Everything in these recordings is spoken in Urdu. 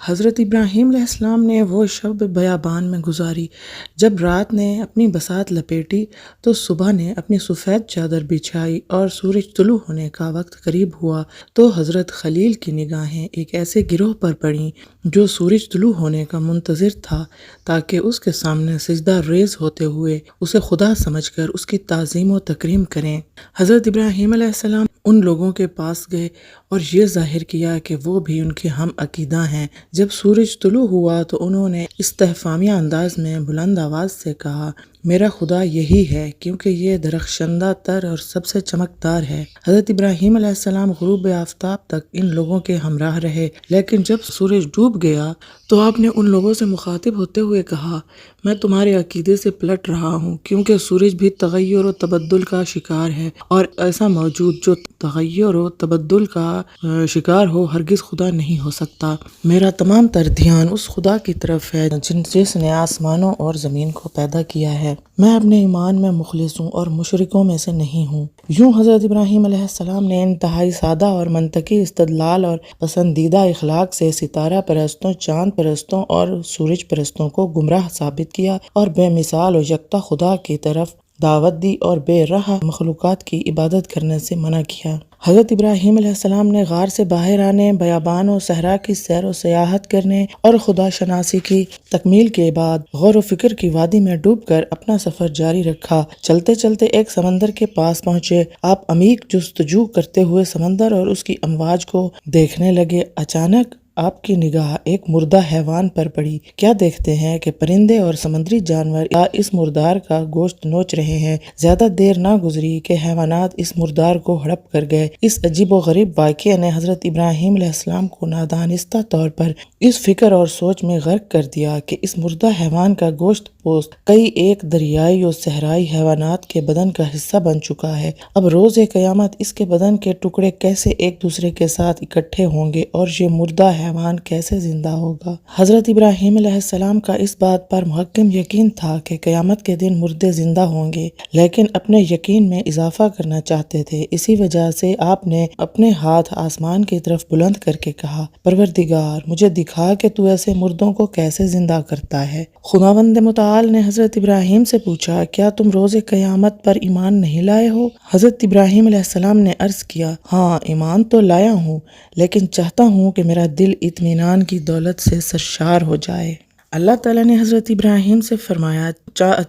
حضرت ابراہیم علیہ السلام نے وہ شب بیابان میں گزاری جب رات نے اپنی بساط لپیٹی تو صبح نے اپنی سفید چادر بچھائی اور سورج طلوع ہونے کا وقت قریب ہوا تو حضرت خلیل کی نگاہیں ایک ایسے گروہ پر پڑیں جو سورج طلوع ہونے کا منتظر تھا تاکہ اس کے سامنے سجدہ ریز ہوتے ہوئے اسے خدا سمجھ کر اس کی تعظیم و تکریم کریں۔ حضرت ابراہیم علیہ السلام ان لوگوں کے پاس گئے اور یہ ظاہر کیا کہ وہ بھی ان کے ہم عقیدہ ہیں۔ جب سورج طلوع ہوا تو انہوں نے استفہامیہ انداز میں بلند آواز سے کہا، میرا خدا یہی ہے، کیونکہ یہ درخشندہ تر اور سب سے چمکدار ہے۔ حضرت ابراہیم علیہ السلام غروب آفتاب تک ان لوگوں کے ہمراہ رہے، لیکن جب سورج ڈوب گیا تو آپ نے ان لوگوں سے مخاطب ہوتے ہوئے کہا، میں تمہارے عقیدے سے پلٹ رہا ہوں، کیونکہ سورج بھی تغیر و تبدل کا شکار ہے، اور ایسا موجود جو تغیر و تبدل کا شکار ہو ہرگز خدا نہیں ہو سکتا۔ میرا تمام تر دھیان اس خدا کی طرف ہے جس نے آسمانوں اور زمین کو پیدا کیا ہے۔ میں اپنے ایمان میں مخلص ہوں اور مشرکوں میں سے نہیں ہوں۔ یوں حضرت ابراہیم علیہ السلام نے انتہائی سادہ اور منطقی استدلال اور پسندیدہ اخلاق سے ستارہ پرستوں، چاند پرستوں اور سورج پرستوں کو گمراہ ثابت کیا اور بے مثال و یکتا خدا کی طرف دعوت دی اور بے راہ مخلوقات کی عبادت کرنے سے منع کیا۔ حضرت ابراہیم علیہ السلام نے غار سے باہر آنے، بیابان و صحرا کی سیر و سیاحت کرنے اور خدا شناسی کی تکمیل کے بعد غور و فکر کی وادی میں ڈوب کر اپنا سفر جاری رکھا۔ چلتے چلتے ایک سمندر کے پاس پہنچے۔ آپ عمیق جستجو کرتے ہوئے سمندر اور اس کی امواج کو دیکھنے لگے۔ اچانک آپ کی نگاہ ایک مردہ حیوان پر پڑی۔ کیا دیکھتے ہیں کہ پرندے اور سمندری جانور اس مردار کا گوشت نوچ رہے ہیں۔ زیادہ دیر نہ گزری کہ حیوانات اس مردار کو ہڑپ کر گئے۔ اس عجیب و غریب واقعے نے حضرت ابراہیم علیہ السلام کو نادانستہ طور پر اس فکر اور سوچ میں غرق کر دیا کہ اس مردہ حیوان کا گوشت پوست کئی ایک دریائی اور صحرائی حیوانات کے بدن کا حصہ بن چکا ہے۔ اب روز قیامت اس کے بدن کے ٹکڑے کیسے ایک دوسرے کے ساتھ اکٹھے ہوں گے اور یہ مردہ حیوان کیسے زندہ ہوگا؟ حضرت ابراہیم علیہ السلام کا اس بات پر محکم یقین تھا کہ قیامت کے دن مردے زندہ ہوں گے، لیکن اپنے یقین میں اضافہ کرنا چاہتے تھے۔ اسی وجہ سے آپ نے اپنے ہاتھ آسمان کی طرف بلند کر کے کہا، پروردگار، مجھے دکھا کہ تو ایسے مردوں کو کیسے زندہ کرتا ہے۔ خداوند متعال نے حضرت ابراہیم سے پوچھا، کیا تم روز قیامت پر ایمان نہیں لائے ہو؟ حضرت ابراہیم علیہ السلام نے عرض کیا، ہاں، ایمان تو لایا ہوں، لیکن چاہتا ہوں کہ میرا دل اطمینان کی دولت سے سرشار ہو جائے۔ اللہ تعالیٰ نے حضرت ابراہیم سے فرمایا،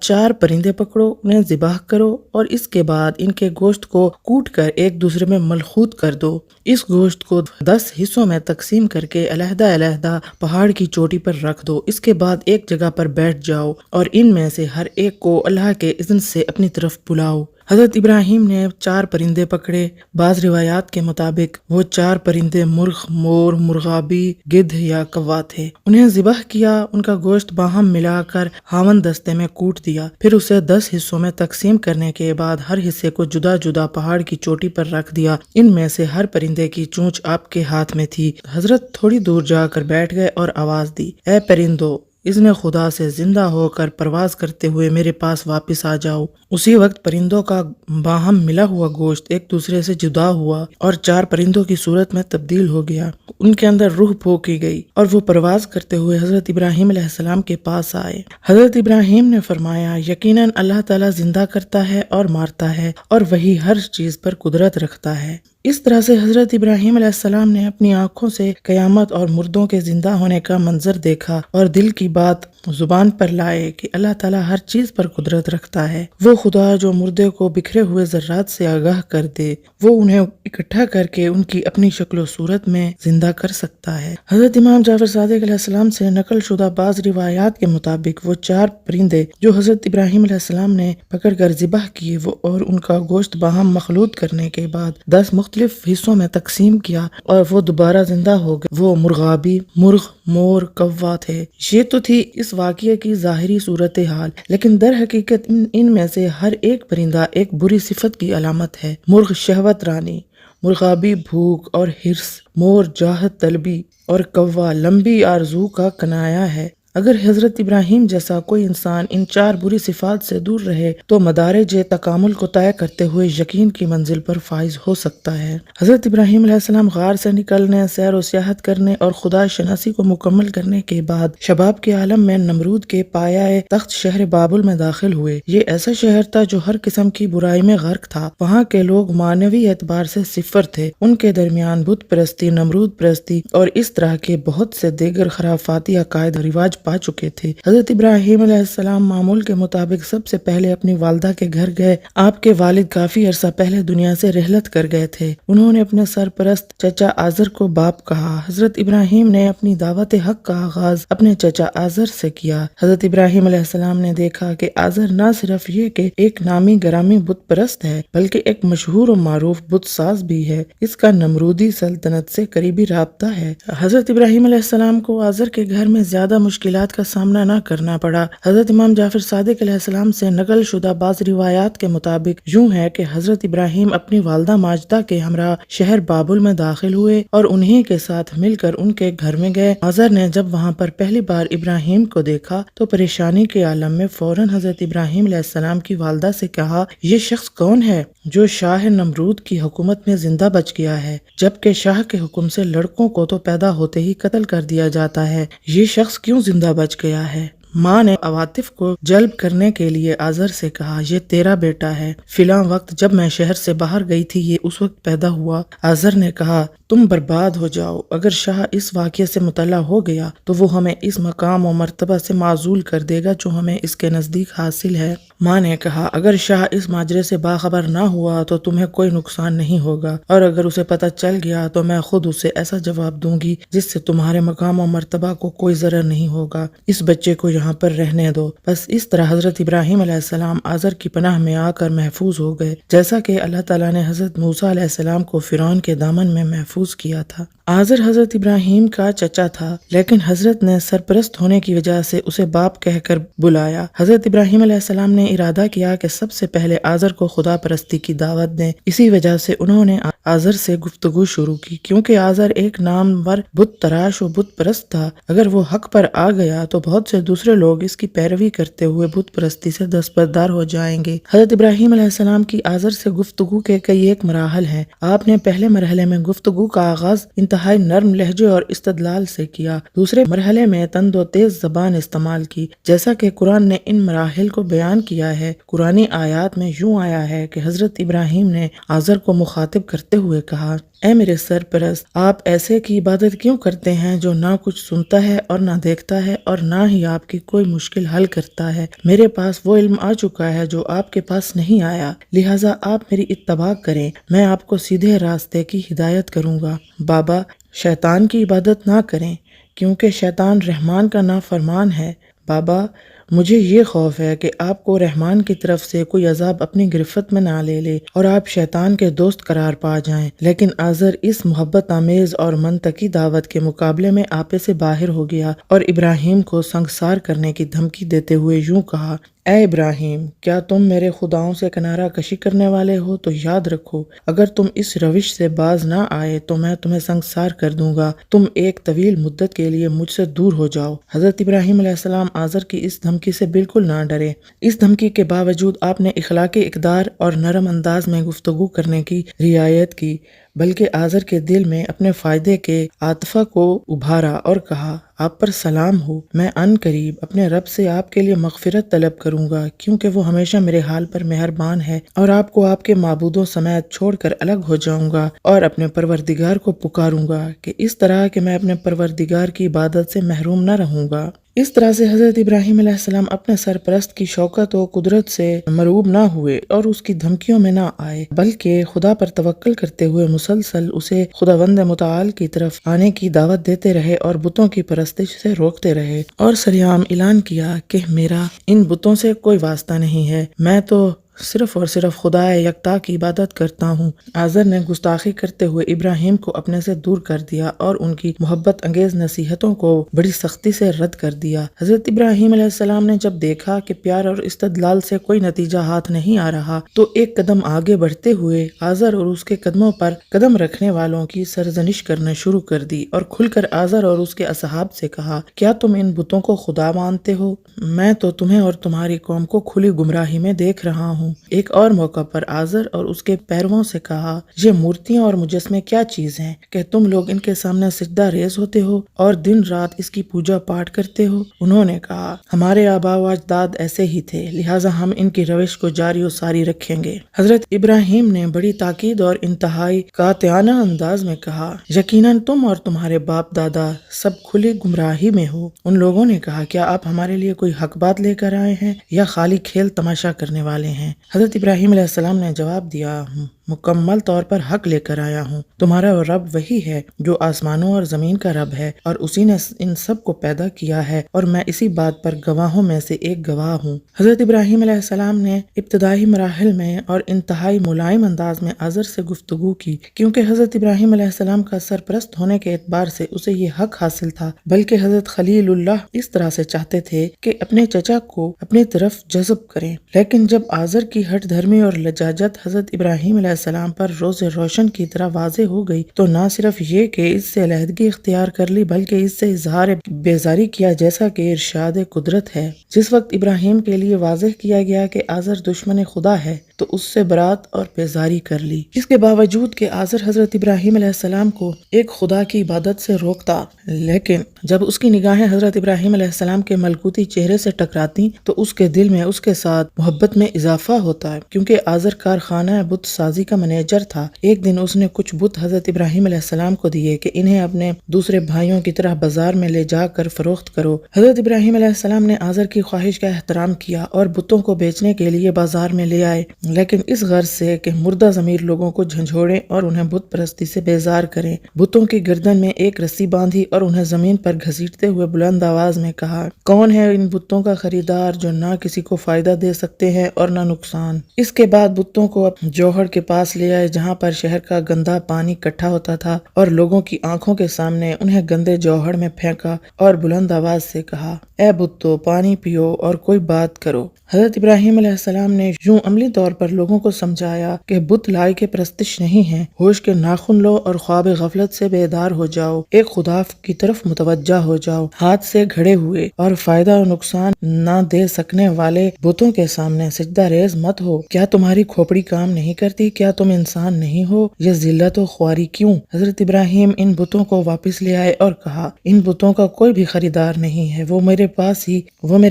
چار پرندے پکڑو، انہیں ذبح کرو اور اس کے بعد ان کے گوشت کو کوٹ کر ایک دوسرے میں ملحوظ کر دو۔ اس گوشت کو 10 حصوں میں تقسیم کر کے علیحدہ علیحدہ پہاڑ کی چوٹی پر رکھ دو۔ اس کے بعد ایک جگہ پر بیٹھ جاؤ اور ان میں سے ہر ایک کو اللہ کے اذن سے اپنی طرف بلاؤ۔ حضرت ابراہیم نے 4 پرندے پکڑے۔ بعض روایات کے مطابق وہ 4 پرندے مرغ، مور، مرغابی، گدھ یا کوا تھے۔ انہیں ذبح کیا، ان کا گوشت باہم ملا کر ہاون دستے میں کوٹ دیا، پھر اسے 10 حصوں میں تقسیم کرنے کے بعد ہر حصے کو جدا جدا پہاڑ کی چوٹی پر رکھ دیا۔ ان میں سے ہر پرندے کی چونچ آپ کے ہاتھ میں تھی۔ حضرت تھوڑی دور جا کر بیٹھ گئے اور آواز دی، اے پرندو، اذن خدا سے زندہ ہو کر پرواز کرتے ہوئے میرے پاس واپس آ جاؤ۔ اسی وقت پرندوں کا باہم ملا ہوا گوشت ایک دوسرے سے جدا ہوا اور 4 پرندوں کی صورت میں تبدیل ہو گیا۔ ان کے اندر روح پھونکی گئی اور وہ پرواز کرتے ہوئے حضرت ابراہیم علیہ السلام کے پاس آئے۔ حضرت ابراہیم نے فرمایا، یقیناً اللہ تعالیٰ زندہ کرتا ہے اور مارتا ہے، اور وہی ہر چیز پر قدرت رکھتا ہے۔ اس طرح سے حضرت ابراہیم علیہ السلام نے اپنی آنکھوں سے قیامت اور مردوں کے زندہ ہونے کا منظر دیکھا اور دل کی بات زبان پر لائے کہ اللہ تعالیٰ ہر چیز پر قدرت رکھتا ہے۔ وہ خدا جو مردے کو بکھرے ہوئے ذرات سے آگاہ کر دے، وہ انہیں اکٹھا کر کے ان کی اپنی شکل و صورت میں زندہ کر سکتا ہے۔ حضرت امام جعفر صادق علیہ السلام سے نقل شدہ بعض روایات کے مطابق وہ 4 پرندے جو حضرت ابراہیم علیہ السلام نے پکڑ کر ذبح کیے اور ان کا گوشت باہم مخلوط کرنے کے بعد 10 مختلف حصوں میں تقسیم کیا اور وہ دوبارہ زندہ ہو گئے، وہ مرغابی، مرغ، مور، کوا تھے۔ یہ تو تھی اس واقعے کی ظاہری صورتحال، لیکن در حقیقت ان میں سے ہر ایک پرندہ ایک بری صفت کی علامت ہے۔ مرغ شہوت رانی، مرغابی بھوک اور حرص، مور جاہت طلبی اور کوا لمبی آرزو کا کنایا ہے۔ اگر حضرت ابراہیم جیسا کوئی انسان ان 4 بری صفات سے دور رہے تو مدارج تکامل کو طے کرتے ہوئے یقین کی منزل پر فائز ہو سکتا ہے۔ حضرت ابراہیم علیہ السلام غار سے نکلنے، سیر و سیاحت کرنے اور خدا شناسی کو مکمل کرنے کے بعد شباب کے عالم میں نمرود کے پایہ تخت شہر بابل میں داخل ہوئے۔ یہ ایسا شہر تھا جو ہر قسم کی برائی میں غرق تھا۔ وہاں کے لوگ معنوی اعتبار سے صفر تھے۔ ان کے درمیان بت پرستی، نمرود پرستی اور اس طرح کے بہت سے دیگر خرافاتی عقائد رواج پا چکے تھے۔ حضرت ابراہیم علیہ السلام معمول کے مطابق سب سے پہلے اپنی والدہ کے گھر گئے۔ آپ کے والد کافی عرصہ پہلے دنیا سے رحلت کر گئے تھے۔ انہوں نے اپنے سرپرست چچا آزر کو باپ کہا۔ حضرت ابراہیم نے اپنی دعوت حق کا آغاز اپنے چچا آزر سے کیا۔ حضرت ابراہیم علیہ السلام نے دیکھا کہ آزر نہ صرف یہ کہ ایک نامی گرامی بت پرست ہے بلکہ ایک مشہور و معروف بت ساز بھی ہے۔ اس کا نمرودی سلطنت سے قریبی رابطہ ہے۔ حضرت ابراہیم علیہ السلام کو آزر کے گھر میں زیادہ مشکلات کا سامنا نہ کرنا پڑا۔ حضرت امام جعفر صادق علیہ السلام سے نقل شدہ بعض روایات کے مطابق یوں ہے کہ حضرت ابراہیم اپنی والدہ ماجدہ کے ہمراہ شہر بابل میں داخل ہوئے اور انہی کے ساتھ مل کر ان کے گھر میں گئے۔ آزر نے جب وہاں پر پہلی بار ابراہیم کو دیکھا تو پریشانی کے عالم میں فوراً حضرت ابراہیم علیہ السلام کی والدہ سے کہا، یہ شخص کون ہے جو شاہ نمرود کی حکومت میں زندہ بچ گیا ہے، جبکہ شاہ کے حکم سے لڑکوں کو تو پیدا ہوتے ہی قتل کر دیا جاتا ہے، یہ شخص کیوں زندہ بچ گیا ہے؟ ماں نے عواطف کو جلب کرنے کے لیے آزر سے کہا، یہ تیرا بیٹا ہے، فلاں وقت جب میں شہر سے باہر گئی تھی یہ اس وقت پیدا ہوا۔ آزر نے کہا، تم برباد ہو جاؤ، اگر شاہ اس واقعے سے مطلع ہو گیا تو وہ ہمیں اس مقام و مرتبہ سے معزول کر دے گا جو ہمیں اس کے نزدیک حاصل ہے۔ ماں نے کہا، اگر شاہ اس ماجرے سے باخبر نہ ہوا تو تمہیں کوئی نقصان نہیں ہوگا، اور اگر اسے پتہ چل گیا تو میں خود اسے ایسا جواب دوں گی جس سے تمہارے مقام و مرتبہ کو کوئی ضرر نہیں ہوگا، اس بچے کو یہاں پر رہنے دو۔ بس اس طرح حضرت ابراہیم علیہ السلام آزر کی پناہ میں آ کر محفوظ ہو گئے، جیسا کہ اللہ تعالیٰ نے حضرت موسیٰ علیہ السلام کو فرعون کے دامن میں محفوظ کیا تھا۔ آزر حضرت ابراہیم کا چچا تھا، لیکن حضرت نے سرپرست ہونے کی وجہ سے اسے باپ کہہ کر بلایا۔ حضرت ابراہیم علیہ السلام نے ارادہ کیا کہ سب سے پہلے آزر کو خدا پرستی کی دعوت دیں۔ اسی وجہ سے انہوں نے آزر سے گفتگو شروع کی، کیونکہ آزر ایک نامور بت تراش و بت پرست تھا۔ اگر وہ حق پر آ گیا تو بہت سے دوسرے لوگ اس کی پیروی کرتے ہوئے بت پرستی سے دستبردار ہو جائیں گے۔ حضرت ابراہیم علیہ السلام کی آزر سے گفتگو کے کئی ایک مراحل ہیں۔ آپ نے پہلے مرحلے میں گفتگو کا آغاز انتہائی نرم لہجے اور استدلال سے کیا، دوسرے مرحلے میں تند و تیز زبان استعمال کی، جیسا کہ قرآن نے ان مراحل کو بیان کیا ہے۔ قرآنی آیات میں یوں آیا ہے کہ حضرت ابراہیم نے آزر کو مخاطب کرتے ہوئے کہا، اے میرے سرپرست، آپ ایسے کی عبادت کیوں کرتے ہیں جو نہ کچھ سنتا ہے اور نہ دیکھتا ہے اور نہ ہی آپ کی کوئی مشکل حل کرتا ہے؟ میرے پاس وہ علم آ چکا ہے جو آپ کے پاس نہیں آیا، لہٰذا آپ میری اتباع کریں، میں آپ کو سیدھے راستے کی ہدایت کروں گا۔ بابا، شیطان کی عبادت نہ کریں کیونکہ شیطان رحمان کا نافرمان ہے۔ بابا، مجھے یہ خوف ہے کہ آپ کو رحمان کی طرف سے کوئی عذاب اپنی گرفت میں نہ لے لے اور آپ شیطان کے دوست قرار پا جائیں۔ لیکن آزر اس محبت آمیز اور منطقی دعوت کے مقابلے میں آپے سے باہر ہو گیا اور ابراہیم کو سنگسار کرنے کی دھمکی دیتے ہوئے یوں کہا، اے ابراہیم، کیا تم میرے خداؤں سے کنارہ کشی کرنے والے ہو؟ تو یاد رکھو، اگر تم اس روش سے باز نہ آئے تو میں تمہیں سنگسار کر دوں گا۔ تم ایک طویل مدت کے لیے مجھ سے دور ہو جاؤ۔ حضرت ابراہیم علیہ السلام آزر کی اس دھمکی سے بالکل نہ ڈرے۔ اس دھمکی کے باوجود آپ نے اخلاقی اقدار اور نرم انداز میں گفتگو کرنے کی رعایت کی، بلکہ آزر کے دل میں اپنے فائدے کے عاطفہ کو ابھارا اور کہا، آپ پر سلام ہو، میں عن قریب اپنے رب سے آپ کے لیے مغفرت طلب کروں گا، کیونکہ وہ ہمیشہ میرے حال پر مہربان ہے، اور آپ کو آپ کے معبودوں سمیت چھوڑ کر الگ ہو جاؤں گا اور اپنے پروردگار کو پکاروں گا کہ اس طرح کہ میں اپنے پروردگار کی عبادت سے محروم نہ رہوں گا۔ اس طرح سے حضرت ابراہیم علیہ السلام اپنے سرپرست کی شوکت و قدرت سے مرعوب نہ ہوئے اور اس کی دھمکیوں میں نہ آئے، بلکہ خدا پر توکل کرتے ہوئے مسلسل اسے خداوند متعال کی طرف آنے کی دعوت دیتے رہے اور بتوں کی پرستش سے روکتے رہے، اور سریعام اعلان کیا کہ میرا ان بتوں سے کوئی واسطہ نہیں ہے، میں تو صرف اور صرف خدا یکتا کی عبادت کرتا ہوں۔ آزر نے گستاخی کرتے ہوئے ابراہیم کو اپنے سے دور کر دیا اور ان کی محبت انگیز نصیحتوں کو بڑی سختی سے رد کر دیا۔ حضرت ابراہیم علیہ السلام نے جب دیکھا کہ پیار اور استدلال سے کوئی نتیجہ ہاتھ نہیں آ رہا تو ایک قدم آگے بڑھتے ہوئے آزر اور اس کے قدموں پر قدم رکھنے والوں کی سرزنش کرنا شروع کر دی اور کھل کر آزر اور اس کے اصحاب سے کہا، کیا تم ان بتوں کو خدا مانتے ہو؟ میں تو تمہیں اور تمہاری قوم کو کھلی گمراہی میں دیکھ رہا ہوں۔ ایک اور موقع پر آزر اور اس کے پیرووں سے کہا، یہ مورتیاں اور مجسمے کیا چیز ہیں کہ تم لوگ ان کے سامنے سجدہ ریز ہوتے ہو اور دن رات اس کی پوجا پاٹ کرتے ہو؟ انہوں نے کہا، ہمارے آباء و اجداد ایسے ہی تھے، لہٰذا ہم ان کی روش کو جاری و ساری رکھیں گے۔ حضرت ابراہیم نے بڑی تاکید اور انتہائی قاطعانہ انداز میں کہا، یقیناً تم اور تمہارے باپ دادا سب کھلی گمراہی میں ہو۔ ان لوگوں نے کہا، کیا آپ ہمارے لیے کوئی حق بات لے کر آئے ہیں یا خالی کھیل تماشا کرنے والے ہیں؟ حضرت ابراہیم علیہ السلام نے جواب دیا، مکمل طور پر حق لے کر آیا ہوں۔ تمہارا رب وہی ہے جو آسمانوں اور زمین کا رب ہے اور اسی نے ان سب کو پیدا کیا ہے اور میں اسی بات پر گواہوں میں سے ایک گواہ ہوں۔ حضرت ابراہیم علیہ السلام نے ابتدائی مراحل میں اور انتہائی ملائم انداز میں آزر سے گفتگو کی، کیونکہ حضرت ابراہیم علیہ السلام کا سرپرست ہونے کے اعتبار سے اسے یہ حق حاصل تھا، بلکہ حضرت خلیل اللہ اس طرح سے چاہتے تھے کہ اپنے چچا کو اپنی طرف جذب کریں۔ لیکن جب آزر کی ہٹ دھرمی اور لجاجت حضرت ابراہیم علیہ السلام پر روز روشن کی طرح واضح ہو گئی تو نہ صرف یہ کہ اس سے علیحدگی اختیار کر لی بلکہ اس سے اظہار بیزاری کیا، جیسا کہ ارشاد قدرت ہے۔ جس وقت ابراہیم کے لیے واضح کیا گیا کہ آزر دشمن خدا ہے تو اس سے برات اور بیزاری کر لی۔ اس کے باوجود کہ آزر حضرت ابراہیم علیہ السلام کو ایک خدا کی عبادت سے روکتا، لیکن جب اس کی نگاہیں حضرت ابراہیم علیہ السلام کے ملکوتی چہرے سے ٹکراتی تو اس کے دل میں اس کے ساتھ محبت میں اضافہ ہوتا ہے، کیونکہ آزر کارخانہ بت سازی کا منیجر تھا۔ ایک دن اس نے کچھ بت حضرت ابراہیم علیہ السلام کو دیے کہ انہیں اپنے دوسرے بھائیوں کی طرح بازار میں لے جا کر فروخت کرو۔ حضرت ابراہیم علیہ السلام نے آزر کی خواہش کا احترام کیا اور بتوں کو بیچنے کے لیے بازار میں لے آئے، لیکن اس غرض سے کہ مردہ ضمیر لوگوں کو جھنجھوڑیں اور انہیں بت پرستی سے بیزار کریں۔ بتوں کی گردن میں ایک رسی باندھی اور انہیں زمین پر گھسیٹتے ہوئے بلند آواز میں کہا، کون ہے ان بتوں کا خریدار جو نہ کسی کو فائدہ دے سکتے ہیں اور نہ نقصان؟ اس کے بعد بتوں کو جوہر کے پاس لے آئے جہاں پر شہر کا گندا پانی اکٹھا ہوتا تھا اور لوگوں کی آنکھوں کے سامنے انہیں گندے جوہر میں پھینکا اور بلند آواز سے کہا، اے بتو پانی پیو اور کوئی بات کرو۔ حضرت ابراہیم علیہ السلام نے یوں عملی طور پر لوگوں کو سمجھایا کہ بت لائق کے پرستش نہیں ہیں، ہوش کے ناخن لو اور خواب غفلت سے بیدار ہو جاؤ، ایک خدا کی طرف متوجہ ہو جاؤ۔ ہاتھ سے گھڑے ہوئے اور فائدہ و نقصان نہ دے سکنے والے بتوں کے سامنے سجدہ ریز مت ہو۔ کیا تمہاری کھوپڑی کام نہیں کرتی؟ کیا تم انسان نہیں ہو؟ یہ ذلت و خواری کیوں؟ حضرت ابراہیم ان بتوں کو واپس لے آئے اور کہا، ان بتوں کا کوئی بھی خریدار نہیں ہے، وہ میرے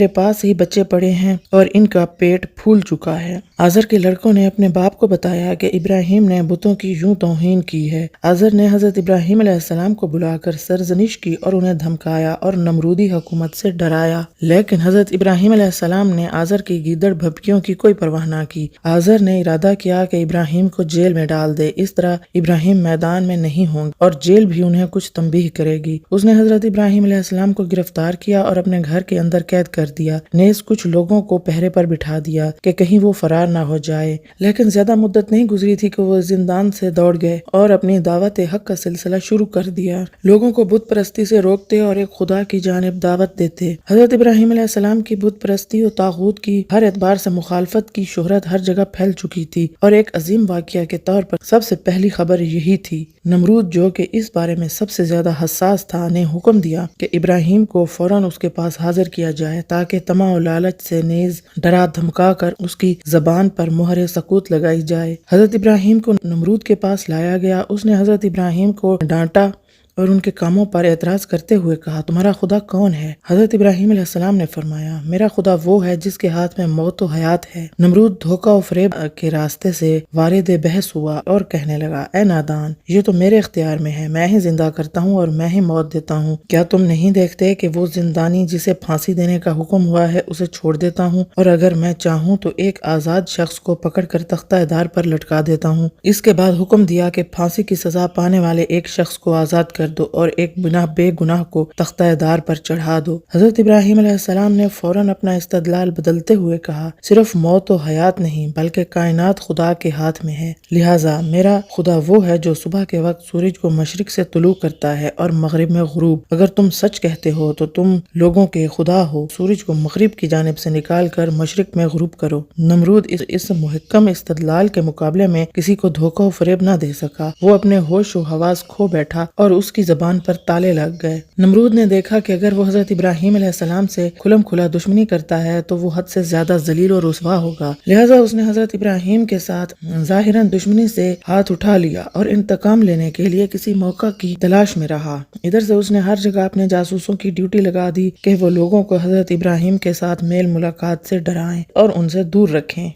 پاس ہی بچے پڑے ہیں اور ان کا پیٹ پھول چکا ہے۔ آزر کے لڑکوں نے اپنے باپ کو بتایا کہ ابراہیم نے بتوں کی یوں توہین کی ہے۔ آزر نے حضرت ابراہیم علیہ السلام کو بلا کر سرزنش کی اور انہیں دھمکایا اور نمرودی حکومت سے ڈرایا، لیکن حضرت ابراہیم علیہ السلام نے آزر کی گیدڑ بھبکیوں کی کوئی پرواہ نہ کی۔ آزر نے ارادہ کیا کہ ابراہیم کو جیل میں ڈال دے، اس طرح ابراہیم میدان میں نہیں ہوں گے اور جیل بھی انہیں کچھ تنبیہ کرے گی۔ اس نے حضرت ابراہیم علیہ السلام کو گرفتار کیا اور اپنے گھر کے اندر قید کر دیا، نیز کچھ لوگوں کو پہرے پر بٹھا دیا کہ کہیں وہ فرار نہ ہو جائے۔ لیکن زیادہ مدت نہیں گزری تھی کہ وہ زندان سے دوڑ گئے اور اپنی دعوت حق کا سلسلہ شروع کر دیا، لوگوں کو بت پرستی سے روکتے اور ایک خدا کی جانب دعوت دیتے۔ حضرت ابراہیم علیہ السلام کی بت پرستی اور طاغوت کی ہر اعتبار سے مخالفت کی شہرت ہر جگہ پھیل چکی تھی اور ایک عظیم واقعہ کے طور پر سب سے پہلی خبر یہی تھی۔ نمرود جو کہ اس بارے میں سب سے زیادہ حساس تھا نے حکم دیا کہ ابراہیم کو فوراً اس کے پاس حاضر کیا جائے تاکہ طمع و لالچ سے نیز ڈرا دھمکا کر اس کی زبان پر مہر سکوت لگائی جائے۔ حضرت ابراہیم کو نمرود کے پاس لایا گیا۔ اس نے حضرت ابراہیم کو ڈانٹا اور ان کے کاموں پر اعتراض کرتے ہوئے کہا، تمہارا خدا کون ہے؟ حضرت ابراہیم علیہ السلام نے فرمایا، میرا خدا وہ ہے جس کے ہاتھ میں موت و حیات ہے۔ نمرود دھوکہ و فریب کے راستے سے وارد بحث ہوا اور کہنے لگا، اے نادان، یہ تو میرے اختیار میں ہے، میں ہی زندہ کرتا ہوں اور میں ہی موت دیتا ہوں۔ کیا تم نہیں دیکھتے کہ وہ زندانی جسے پھانسی دینے کا حکم ہوا ہے اسے چھوڑ دیتا ہوں، اور اگر میں چاہوں تو ایک آزاد شخص کو پکڑ کر تختہ دار پر لٹکا دیتا ہوں۔ اس کے بعد حکم دیا کہ پھانسی کی سزا پانے والے ایک شخص کو آزاد کر کر دو اور ایک بے گناہ کو تختہ دار پر چڑھا دو۔ حضرت ابراہیم علیہ السلام نے فوراً اپنا استدلال بدلتے ہوئے کہا، صرف موت و حیات نہیں بلکہ کائنات خدا کے ہاتھ میں ہے، لہٰذا میرا خدا وہ ہے جو صبح کے وقت سورج کو مشرق سے طلوع کرتا ہے اور مغرب میں غروب۔ اگر تم سچ کہتے ہو تو تم لوگوں کے خدا ہو، سورج کو مغرب کی جانب سے نکال کر مشرق میں غروب کرو۔ نمرود اس محکم استدلال کے مقابلے میں کسی کو دھوکہ و فریب نہ دے سکا، وہ اپنے ہوش و حواس کھو بیٹھا اور اس کی زبان پر تالے لگ گئے۔ نمرود نے دیکھا کہ اگر وہ حضرت ابراہیم علیہ السلام سے کھلم کھلا دشمنی کرتا ہے تو وہ حد سے زیادہ ذلیل و رسوا ہوگا، لہٰذا اس نے حضرت ابراہیم کے ساتھ ظاہراً دشمنی سے ہاتھ اٹھا لیا اور انتقام لینے کے لیے کسی موقع کی تلاش میں رہا۔ ادھر سے اس نے ہر جگہ اپنے جاسوسوں کی ڈیوٹی لگا دی کہ وہ لوگوں کو حضرت ابراہیم کے ساتھ میل ملاقات سے ڈرائیں اور ان سے دور رکھیں۔